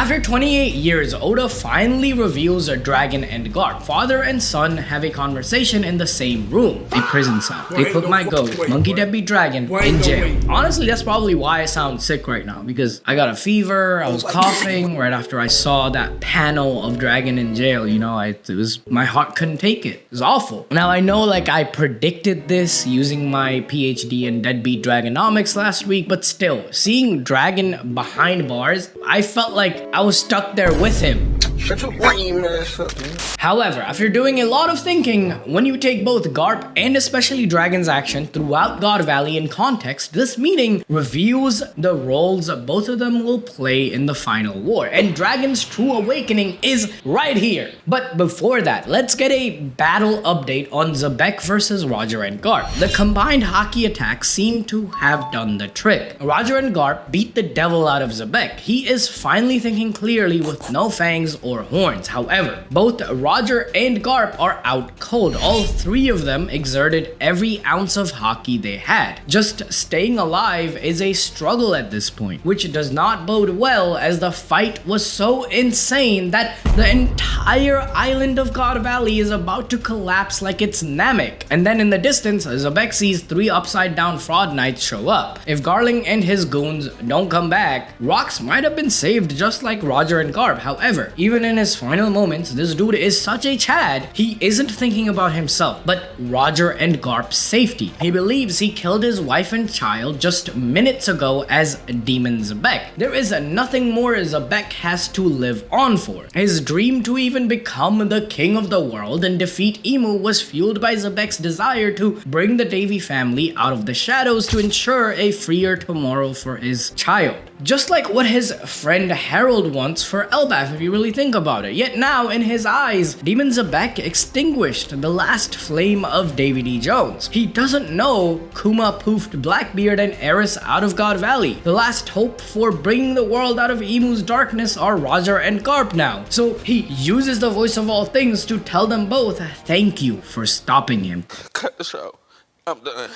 After 28 years, Oda finally reveals a Dragon and Garp. Father and son have a conversation in the same room, a prison cell. They put my goat, Monkey Deadbeat Dragon, in jail. Honestly, that's probably why I sound sick right now, because I got a fever, I was coughing right after I saw that panel of Dragon in jail, you know, my heart couldn't take it. It was awful. Now I know like I predicted this using my PhD in Deadbeat Dragonomics last week, but still, seeing Dragon behind bars, I felt like I was stuck there with him. Shut your lame ass up, man. However, after doing a lot of thinking, when you take both Garp and especially Dragon's action throughout God Valley in context, this meeting reveals the roles both of them will play in the final war, and Dragon's true awakening is right here. But before that, let's get a battle update on Xebec versus Roger and Garp. The combined hockey attacks seem to have done the trick. Roger and Garp beat the devil out of Xebec. He is finally thinking clearly with no fangs or horns. However, both Roger and Garp are out cold. All three of them exerted every ounce of hockey they had. Just staying alive is a struggle at this point, which does not bode well as the fight was so insane that the entire island of God Valley is about to collapse like it's Namek. And then in the distance, Xebec sees three upside down fraud knights show up. If Garling and his goons don't come back, Rocks might have been saved just like Roger and Garp. However, even in his final moments, this dude is such a Chad, he isn't thinking about himself, but Roger and Garp's safety. He believes he killed his wife and child just minutes ago as Demon Xebec. There is nothing more Xebec has to live on for. His dream to even become the king of the world and defeat Emu was fueled by Xebec's desire to bring the Davy family out of the shadows to ensure a freer tomorrow for his child. Just like what his friend Harald wants for Elbaf, if you really think about it. Yet now, in his eyes, Demon Xebec extinguished the last flame of Davy D. Jones. He doesn't know Kuma poofed Blackbeard and Eris out of God Valley. The last hope for bringing the world out of Emu's darkness are Roger and Garp now. So he uses the voice of all things to tell them both thank you for stopping him. Cut the show. I'm done.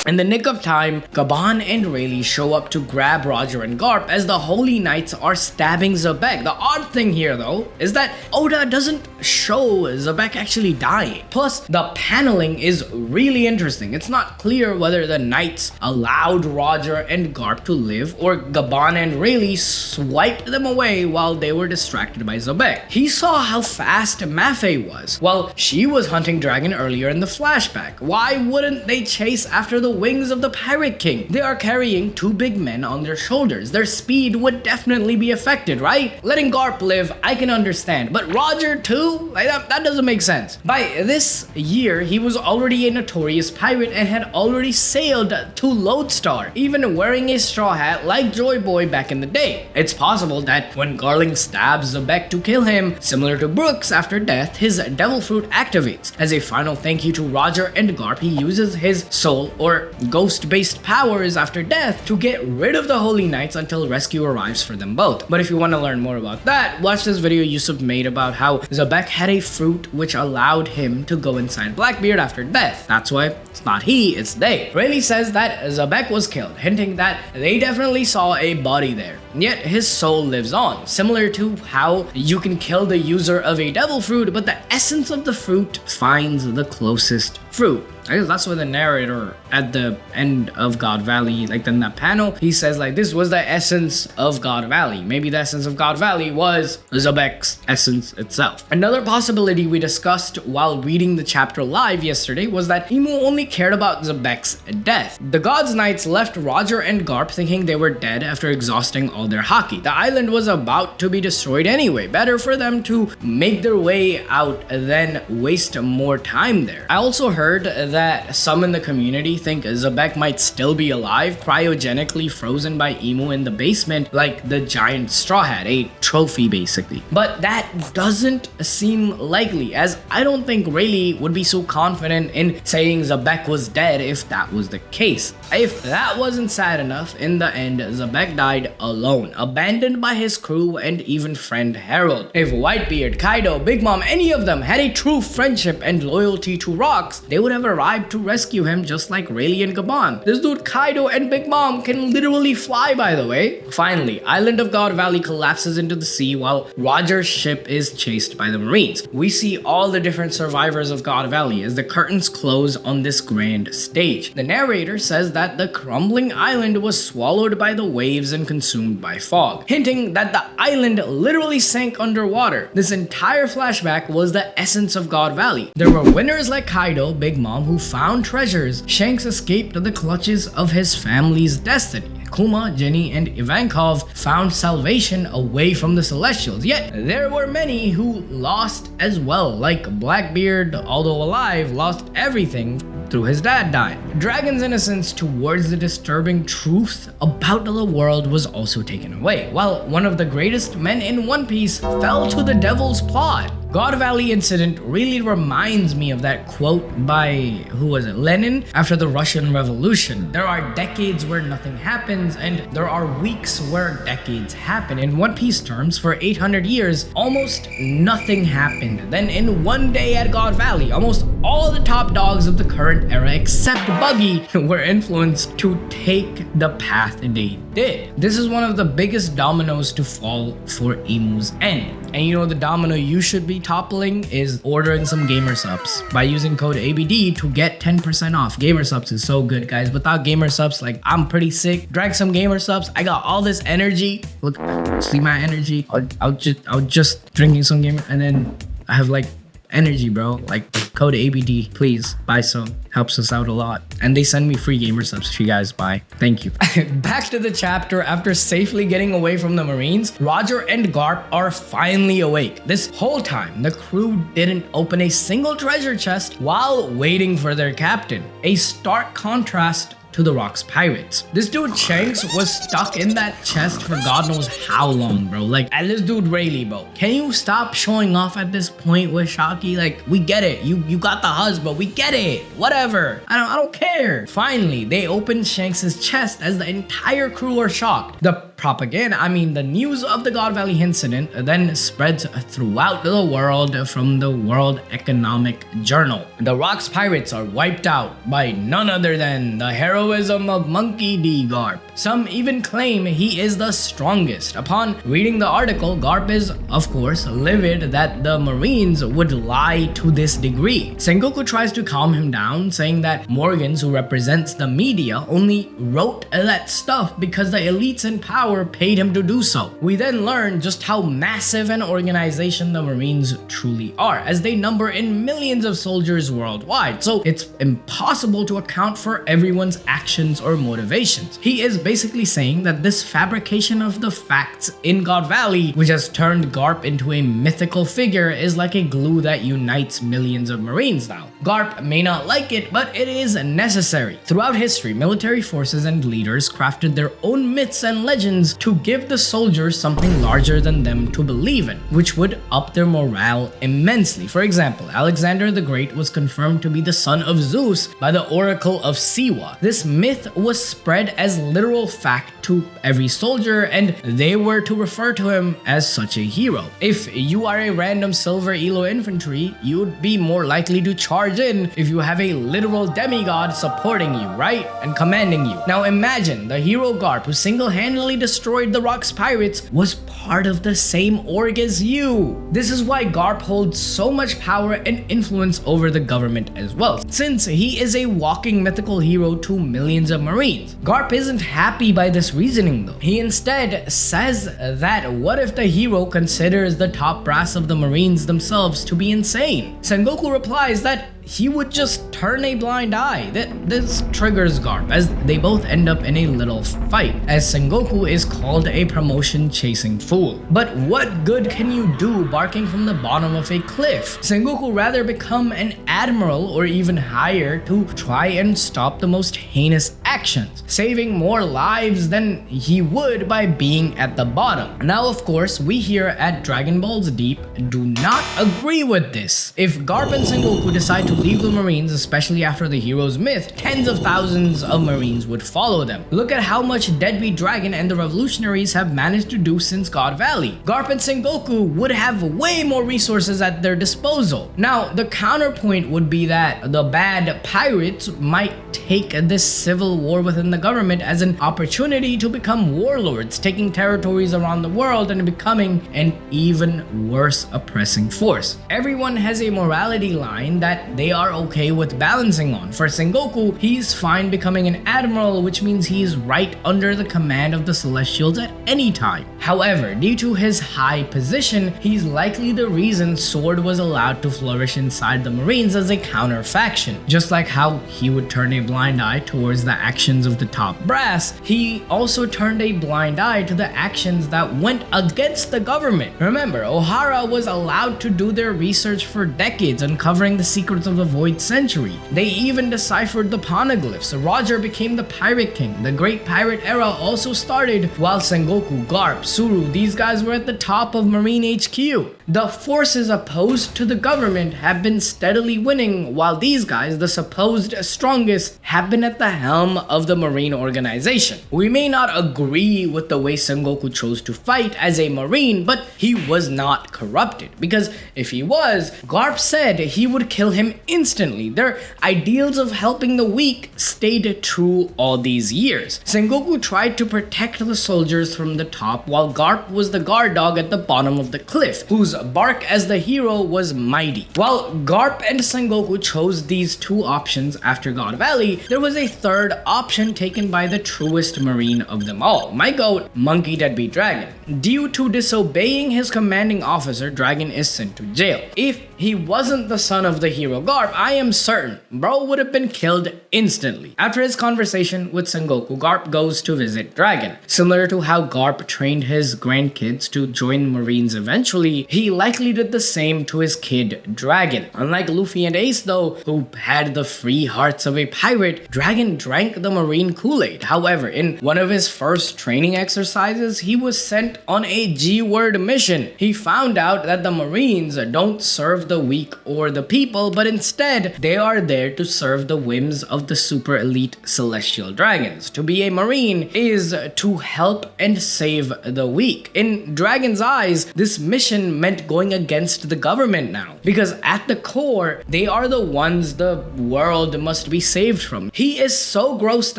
In the nick of time, Gaban and Rayleigh show up to grab Roger and Garp as the Holy Knights are stabbing Xebec. The odd thing here though is that Oda doesn't show Xebec actually dying. Plus, the paneling is really interesting. It's not clear whether the Knights allowed Roger and Garp to live or Gaban and Rayleigh swiped them away while they were distracted by Xebec. He saw how fast Mafe was while she was hunting Dragon earlier in the flashback. Why wouldn't they chase after the wings of the Pirate King? They are carrying two big men on their shoulders. Their speed would definitely be affected, right? Letting Garp live, I can understand, but Roger too? Like that doesn't make sense. By this year, he was already a notorious pirate and had already sailed to Lodestar, even wearing a straw hat like Joy Boy back in the day. It's possible that when Garling stabs Xebec to kill him, similar to Brooks after death, his devil fruit activates. As a final thank you to Roger and Garp, he uses his soul or ghost-based powers after death to get rid of the Holy Knights until rescue arrives for them both. But if you want to learn more about that, watch this video Yusuf made about how Xebec had a fruit which allowed him to go inside Blackbeard after death. That's why it's not he, it's they. Rayleigh says that Xebec was killed, hinting that they definitely saw a body there. Yet his soul lives on, similar to how you can kill the user of a devil fruit, but the essence of the fruit finds the closest fruit. I guess that's what the narrator at the end of God Valley, like in that panel, he says like this was the essence of God Valley. Maybe the essence of God Valley was Xebec's essence itself. Another possibility we discussed while reading the chapter live yesterday was that Emu only cared about Xebec's death. The God's Knights left Roger and Garp thinking they were dead after exhausting all their hockey. The island was about to be destroyed anyway. Better for them to make their way out than waste more time there. I also heard that some in the community think Xebec might still be alive, cryogenically frozen by Emu in the basement like the giant straw hat, a trophy basically. But that doesn't seem likely, as I don't think Rayleigh would be so confident in saying Xebec was dead if that was the case. If that wasn't sad enough, in the end, Xebec died alone, abandoned by his crew and even friend Harald. If Whitebeard, Kaido, Big Mom, any of them had a true friendship and loyalty to Rocks, they would have arrived to rescue him just like Rayleigh and Gabon. This dude Kaido and Big Mom can literally fly, by the way. Finally, Island of God Valley collapses into the sea while Roger's ship is chased by the Marines. We see all the different survivors of God Valley as the curtains close on this grand stage. The narrator says that the crumbling island was swallowed by the waves and consumed by fog, hinting that the island literally sank underwater. This entire flashback was the essence of God Valley. There were winners like Kaido, Big Mom, who found treasures. Shanks escaped the clutches of his family's destiny. Kuma, Jenny, and Ivankov found salvation away from the Celestials. Yet, there were many who lost as well, like Blackbeard, although alive, lost everything through his dad dying. Dragon's innocence towards the disturbing truth about the world was also taken away, while one of the greatest men in One Piece fell to the devil's plot. God Valley incident really reminds me of that quote by, who was it, Lenin, after the Russian Revolution. There are decades where nothing happens, and there are weeks where decades happen. In One Piece terms, for 800 years, almost nothing happened. Then in one day at God Valley, almost all the top dogs of the current era, except Buggy, were influenced to take the path they did. This is one of the biggest dominoes to fall for Imu's end. And you know, the domino you should be toppling is ordering some gamer subs by using code ABD to get 10% off. Gamer subs is so good, guys. Without gamer subs, like, I'm pretty sick. Drank some gamer subs. I got all this energy. Look, see my energy. I was just drinking some gamer, and then I have like energy, bro. Like, code ABD, please buy some. Helps us out a lot. And they send me free gamer subs if you guys buy. Thank you. Back to the chapter. After safely getting away from the Marines, Roger and Garp are finally awake. This whole time, the crew didn't open a single treasure chest while waiting for their captain. A stark contrast to the Rock's pirates. This dude Shanks was stuck in that chest for God knows how long, bro. Like, and this dude Rayleigh, bro. Can you stop showing off at this point with Shocky? Like, we get it. You got the husband. We get it. Whatever. I don't care. Finally, they opened Shanks's chest as the entire crew are shocked. The the news of the God Valley incident then spreads throughout the world from the World Economic Journal. The Rock's pirates are wiped out by none other than the heroism of Monkey D. Garp. Some even claim he is the strongest. Upon reading the article, Garp is, of course, livid that the Marines would lie to this degree. Sengoku tries to calm him down, saying that Morgans, who represents the media, only wrote that stuff because the elites in power paid him to do so. We then learn just how massive an organization the Marines truly are, as they number in millions of soldiers worldwide, so it's impossible to account for everyone's actions or motivations. He is basically saying that this fabrication of the facts in God Valley, which has turned Garp into a mythical figure, is like a glue that unites millions of Marines now. Garp may not like it, but it is necessary. Throughout history, military forces and leaders crafted their own myths and legends to give the soldiers something larger than them to believe in, which would up their morale immensely. For example, Alexander the Great was confirmed to be the son of Zeus by the Oracle of Siwa. This myth was spread as literal fact to every soldier, and they were to refer to him as such a hero. If you are a random silver elo infantry, you'd be more likely to charge in if you have a literal demigod supporting you, right? And commanding you. Now imagine the hero Garp, who single-handedly destroyed the Rock's pirates, was part of the same org as you. This is why Garp holds so much power and influence over the government as well, since he is a walking mythical hero to millions of Marines. Garp isn't happy by this reasoning though. He instead says that what if the hero considers the top brass of the Marines themselves to be insane? Sengoku replies that he would just turn a blind eye. This triggers Garp, as they both end up in a little fight, as Sengoku is called a promotion-chasing fool. But what good can you do barking from the bottom of a cliff? Sengoku rather become an admiral or even higher to try and stop the most heinous actions, saving more lives than he would by being at the bottom. Now, of course, we here at Dragon Balls Deep do not agree with this. If Garp and Sengoku decide to leave the Marines, especially after the hero's myth, tens of thousands of Marines would follow them. Look at how much Deadbeat Dragon and the revolutionaries have managed to do since God Valley. Garp and Sengoku would have way more resources at their disposal. Now, the counterpoint would be that the bad pirates might take this civil war within the government as an opportunity to become warlords, taking territories around the world and becoming an even worse oppressing force. Everyone has a morality line that they are okay with balancing on. For Sengoku, he's fine becoming an admiral, which means he's right under the command of the Celestials at any time. However, due to his high position, he's likely the reason Sword was allowed to flourish inside the Marines as a counter faction. Just like how he would turn a blind eye towards the actions of the top brass, he also turned a blind eye to the actions that went against the government. Remember, Ohara was allowed to do their research for decades, uncovering the secrets of the Void Century. They even deciphered the poneglyphs. Roger became the Pirate King. The Great Pirate Era also started while Sengoku, Garp, Suru, these guys were at the top of Marine HQ. The forces opposed to the government have been steadily winning, while these guys, the supposed strongest, have been at the helm of the Marine organization. We may not agree with the way Sengoku chose to fight as a Marine, but he was not corrupted, because if he was, Garp said he would kill him instantly. Their ideals of helping the weak stayed true all these years. Sengoku tried to protect the soldiers from the top, while Garp was the guard dog at the bottom of the cliff, whose bark as the hero was mighty. While Garp and Sengoku chose these two options after God Valley, there was a third option taken by the truest Marine of them all, my goat, Monkey Deadbeat Dragon. Due to disobeying his commanding officer, Dragon is sent to jail. If he wasn't the son of the hero Garp, I am certain bro would have been killed instantly. After his conversation with Sengoku, Garp goes to visit Dragon. Similar to how Garp trained his grandkids to join Marines eventually, he likely did the same to his kid Dragon. Unlike Luffy and Ace though, who had the free hearts of a pirate, Dragon drank the Marine Kool-Aid. However, in one of his first training exercises, he was sent on a G-word mission. He found out that the Marines don't serve the weak or the people, but instead they are there to serve the whims of the super elite celestial dragons. To be a Marine is to help and save the weak. In Dragon's eyes, this mission meant going against the government now, because at the core, they are the ones the world must be saved from. He is so grossed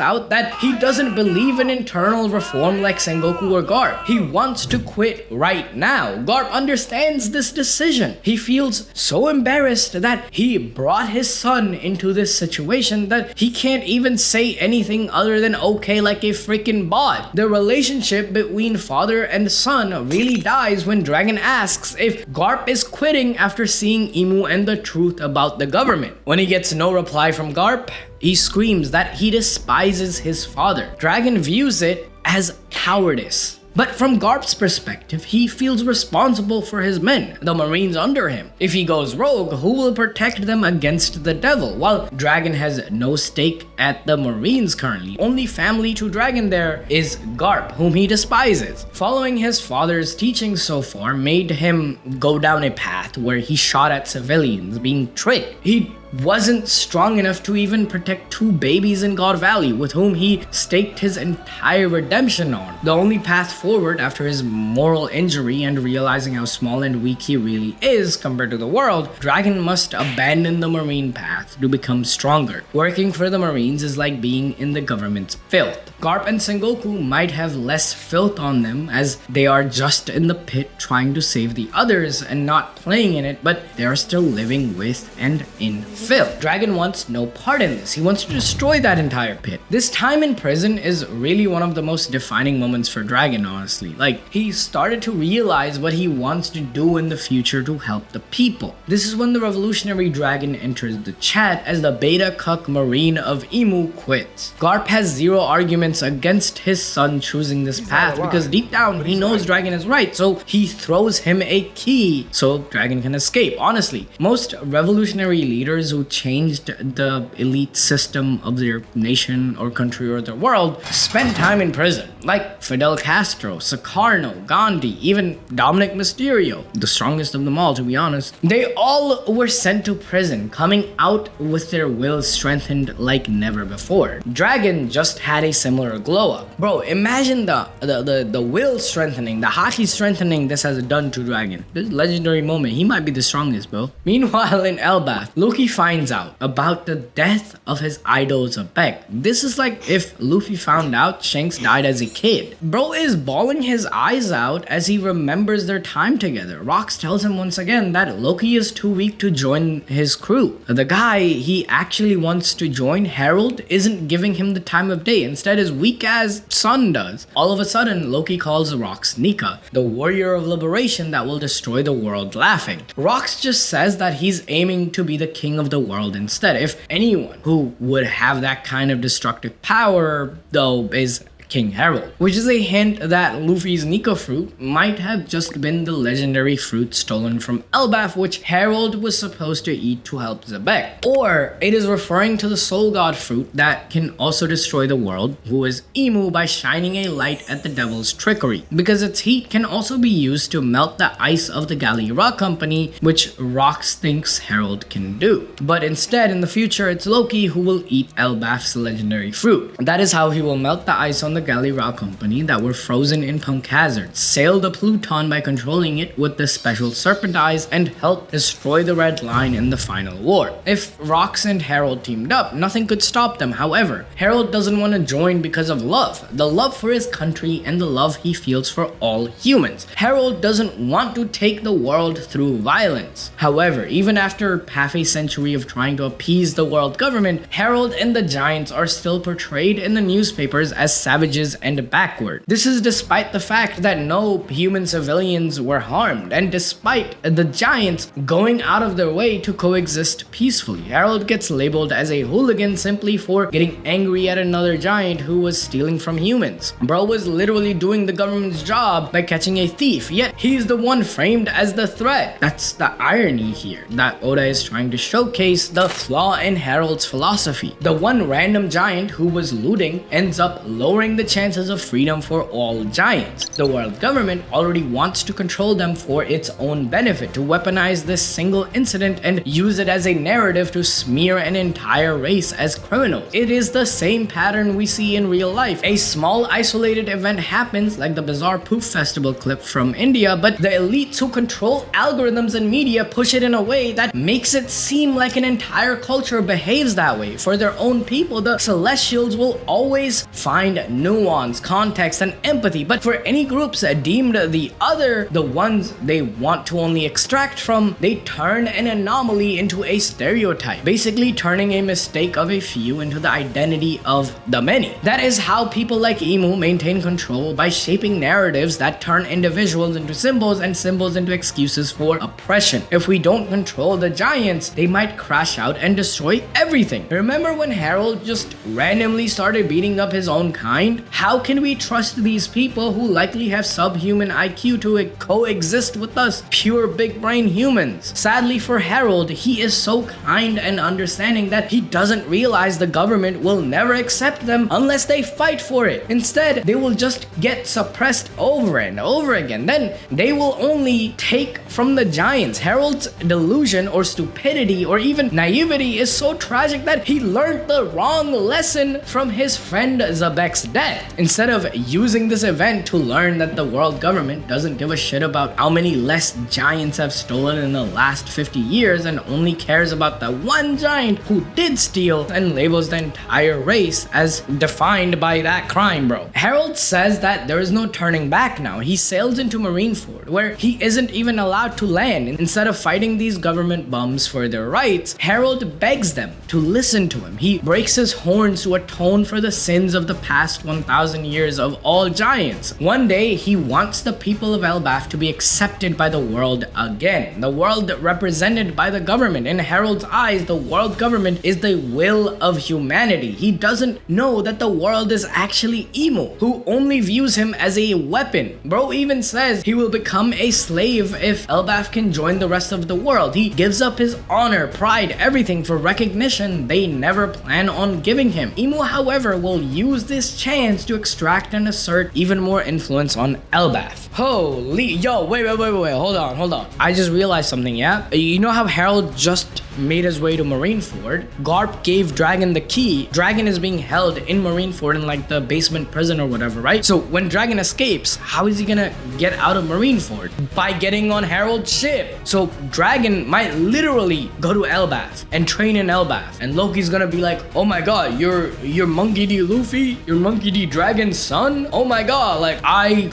out that he doesn't believe in internal reform like Sengoku or Garp. He wants to quit right now. Garp understands this decision. He feels so embarrassed that he brought his son into this situation that he can't even say anything other than okay like a freaking bot. The relationship between father and son really dies when Dragon asks if Garp is quitting after seeing Imu and the truth about the government. When he gets no reply from Garp, he screams that he despises his father. Dragon views it as cowardice. But from Garp's perspective, he feels responsible for his men, the Marines under him. If he goes rogue, who will protect them against the devil? While Dragon has no stake at the Marines currently, only family to Dragon there is Garp, whom he despises. Following his father's teachings so far made him go down a path where he shot at civilians, being tricked. He wasn't strong enough to even protect two babies in God Valley, with whom he staked his entire redemption on. The only path forward after his moral injury and realizing how small and weak he really is compared to the world, Dragon must abandon the Marine path to become stronger. Working for the Marines is like being in the government's filth. Garp and Sengoku might have less filth on them as they are just in the pit trying to save the others and not playing in it, but they are still living with and in filth. Dragon wants no part in this. He wants to destroy that entire pit. This time in prison is really one of the most defining moments for Dragon, honestly. Like, he started to realize what he wants to do in the future to help the people. This is when the revolutionary Dragon enters the chat as the beta cuck Marine of Imu quits. Garp has zero arguments against his son choosing this path because deep down he knows Dragon is right, so he throws him a key so Dragon can escape. Honestly, most revolutionary leaders leaders who changed the elite system of their nation or country or their world spent time in prison. Like Fidel Castro, Sukarno, Gandhi, even Dominic Mysterio, the strongest of them all, to be honest. They all were sent to prison, coming out with their wills strengthened like never before. Dragon just had a similar glow up. Bro, imagine the will strengthening, the haki strengthening this has done to Dragon. This legendary moment, he might be the strongest, bro. Meanwhile, in Elbaf, Luffy finds out about the death of his idol Zebek. This is like if Luffy found out Shanks died as a kid. Bro is bawling his eyes out as he remembers their time together. Rocks tells him once again that Loki is too weak to join his crew. The guy he actually wants to join, Harald, isn't giving him the time of day. Instead, his weak as son does. All of a sudden, Loki calls Rocks Nika, the warrior of liberation that will destroy the world, laughing. Rocks just says that he's aiming to be the king of the world instead. If anyone who would have that kind of destructive power, though, is King Harald, which is a hint that Luffy's Nika fruit might have just been the legendary fruit stolen from Elbaf, which Harald was supposed to eat to help Zebek. Or it is referring to the soul god fruit that can also destroy the world, who is Emu, by shining a light at the devil's trickery, because its heat can also be used to melt the ice of the Galera company, which Rocks thinks Harald can do. But instead, in the future, it's Loki who will eat Elbaf's legendary fruit. That is how he will melt the ice on the Galera company that were frozen in Punk Hazard, sail the Pluton by controlling it with the special serpent eyes, and help destroy the Red Line in the final war. If Rocks and Harald teamed up, nothing could stop them. However, Harald doesn't want to join because of love. The love for his country and the love he feels for all humans. Harald doesn't want to take the world through violence. However, even after half a century of trying to appease the world government, Harald and the Giants are still portrayed in the newspapers as savages and backward. This is despite the fact that no human civilians were harmed, and despite the Giants going out of their way to coexist peacefully. Harald gets labeled as a hooligan simply for getting angry at another giant who was stealing from humans. Bro was literally doing the government's job by catching a thief, yet he's the one framed as the threat. That's the irony here, that Oda is trying to showcase the flaw in Harald's philosophy. The one random giant who was looting ends up lowering the chances of freedom for all giants. The world government already wants to control them for its own benefit, to weaponize this single incident and use it as a narrative to smear an entire race as criminals. It is the same pattern we see in real life. A small isolated event happens, like the bizarre Poof Festival clip from India, but the elites who control algorithms and media push it in a way that makes it seem like an entire culture behaves that way. For their own people, the Celestials will always find nuance, context, and empathy, but for any groups deemed the other, the ones they want to only extract from, they turn an anomaly into a stereotype, basically turning a mistake of a few into the identity of the many. That is how people like Emu maintain control, by shaping narratives that turn individuals into symbols and symbols into excuses for oppression. If we don't control the Giants, they might crash out and destroy everything. Remember when Harald just randomly started beating up his own kind? How can we trust these people who likely have subhuman IQ to coexist with us, pure big brain humans? Sadly for Harald, he is so kind and understanding that he doesn't realize the government will never accept them unless they fight for it. Instead, they will just get suppressed over and over again. Then they will only take from the Giants. Harald's delusion or stupidity or even naivety is so tragic that he learned the wrong lesson from his friend Zebek's death. Instead of using this event to learn that the world government doesn't give a shit about how many less giants have stolen in the last 50 years and only cares about the one giant who did steal and labels the entire race as defined by that crime, bro. Harald says that there is no turning back now. He sails into Marineford, where he isn't even allowed to land. Instead of fighting these government bums for their rights, Harald begs them to listen to him. He breaks his horns to atone for the sins of the past 1,000 years of all giants. One day, he wants the people of Elbaf to be accepted by the world again. The world represented by the government. In Harald's eyes, the world government is the will of humanity. He doesn't know that the world is actually Emo, who only views him as a weapon. Bro even says he will become a slave if Elbaf can join the rest of the world. He gives up his honor, pride, everything for recognition they never plan on giving him. Emo, however, will use this chance to extract and assert even more influence on Elbaf. Holy, yo, wait, hold on. I just realized something, yeah? You know how Harald just made his way to Marineford? Garp gave Dragon the key. Dragon is being held in Marineford in like the basement prison or whatever, right? So when Dragon escapes, how is he gonna get out of Marineford? By getting on Harald's ship. So Dragon might literally go to Elbaf and train in Elbaf, and Loki's gonna be like, oh my god, you're Monkey D. Luffy? You're Monkey D. Dragon's son? Oh my god, like I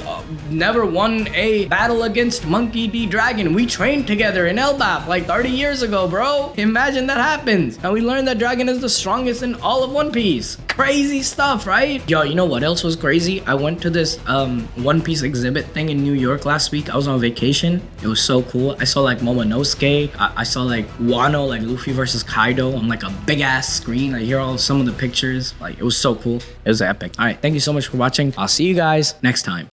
never won a battle against Monkey D. Dragon. We trained together in Elbaf like 30 years ago, bro. Imagine that happens. And we learned that Dragon is the strongest in all of One Piece. Crazy stuff, right? Yo, you know what else was crazy? I went to this One Piece exhibit thing in New York last week. I was on vacation. It was so cool. I saw like Momonosuke. I saw like Wano, like Luffy versus Kaido on like a big ass screen. I hear some of the pictures. Like it was so cool. It was epic. All right, thank you so much for watching. I'll see you guys next time.